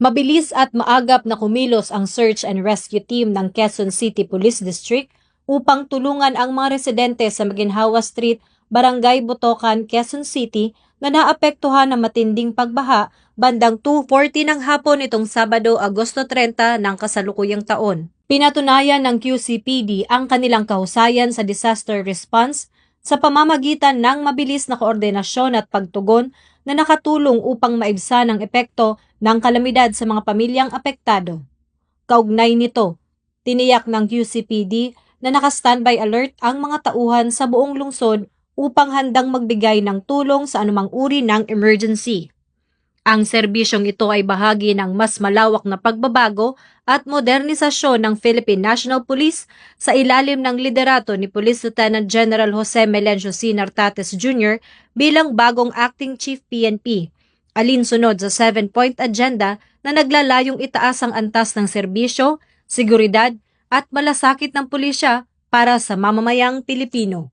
Mabilis at maagap na kumilos ang search and rescue team ng Quezon City Police District upang tulungan ang mga residente sa Maginhawa Street, Barangay Botocan, Quezon City na naapektuhan ng matinding pagbaha bandang 2:40 ng hapon itong Sabado, Agosto 30 ng kasalukuyang taon. Pinatunayan ng QCPD ang kanilang kahusayan sa disaster response sa pamamagitan ng mabilis na koordinasyon at pagtugon na nakatulong upang maibsan ang epekto ng kalamidad sa mga pamilyang apektado. Kaugnay nito, tiniyak ng QCPD na naka-standby alert ang mga tauhan sa buong lungsod upang handang magbigay ng tulong sa anumang uri ng emergency. Ang serbisyong ito ay bahagi ng mas malawak na pagbabago at modernisasyon ng Philippine National Police sa ilalim ng liderato ni Police Lieutenant General Jose Melencio C. Nartates Jr. bilang bagong Acting Chief PNP, alinsunod sa 7-point agenda na naglalayong itaas ang antas ng serbisyo, seguridad at malasakit ng pulisya para sa mamamayang Pilipino.